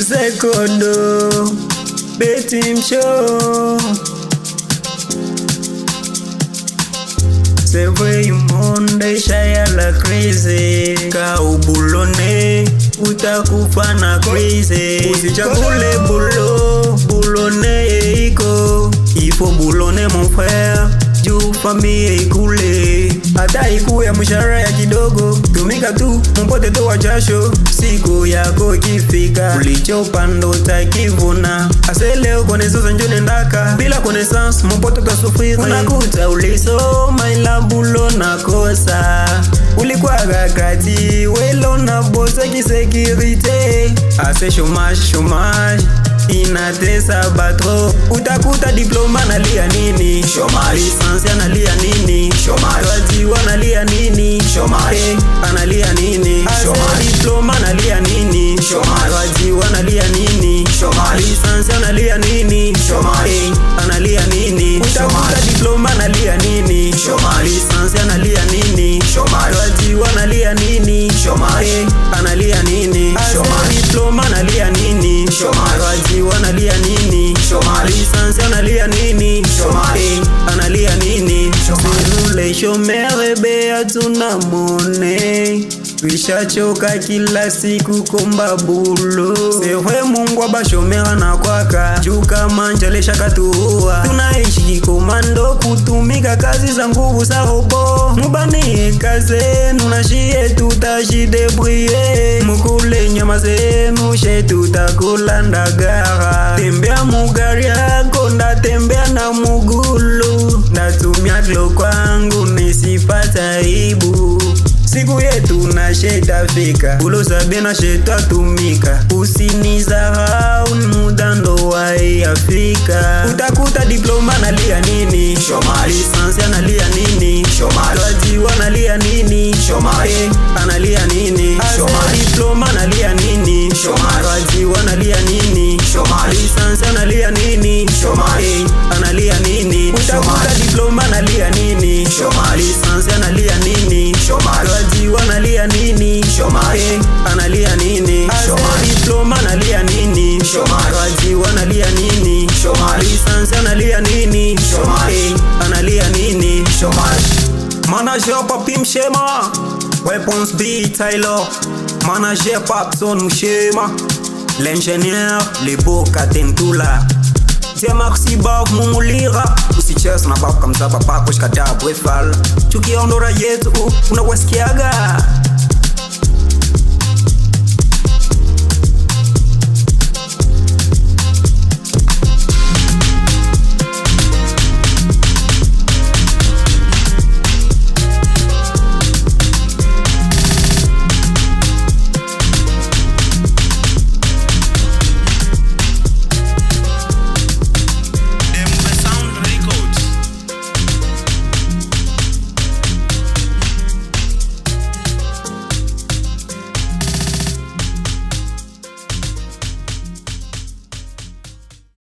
Sekondo Betim Show. C'est vrai monde shaya la crazy. Ka ubulone utakufa na crazy. Usichagule bulone iko. Il faut boulonner mon frère, juu famille ikule. Hata iku ya mshahara ya kidogo, tumika tu mpote toa jasho. Siku yako ikifika, ulichopanda utakivuna. Ase leo connaissance njone ndaka, bila connaissance mpote utasufiri. Unakuta ulisoma ila bulo na kosa. Ulikuwa gagati, welo na bosa kisekirite. Ase chômage inatesa batro. Utakuta diploma nalia nini, lisansi analia nini, graduate analia nini, analia nini, diploma analia nini, graduate analia nini, lisansi analia nini, analia nini. Utakuta diploma analia nini, lisansi analia nini, graduate analia nini, analia nini, diploma analia nini, graduate analia nini, lisansi analia nini, analia nini. Nous les chômeurs bea tunamone, tuishachoka kila siku komba bulo. Sewe Mungu abashomera na kwaka, juu kama njale shakatua. Tunaishi komando kutumika kazi za nguvu za robo. Mubani kaze nunashie tutajidebrie. Mukule nyama zenu she tutakula ndagara. Tembea mugari yako ndatembea na mugulu. Natumia klo kwangu nisipata aibu. Siku yetu na sheta fika, ulo sabe na sheta tumika. Usinizarau muda ndo wae Afrika. Utakuta diploma nalia nini, lisansi analia nini, graduate analia nini, analia nini, diploma analia nini, graduate analia nini, lisansi analia nini, analia nini. Utakuta diploma nalia nini, lisansi analia nini, graduate analia nini, analia nini, diploma analia nini, graduate analia nini, lisansi analia nini, analia nini. Manager Papi Mshema, Weapons B Tyler, Manager Papson Mshema, l'ingénieur Lebo Katentula. Tia Maxi Bav Mumulira. Usicheza na babu kamza papa kushika dabu efal. Chuki ondora yetu unawasikiaga.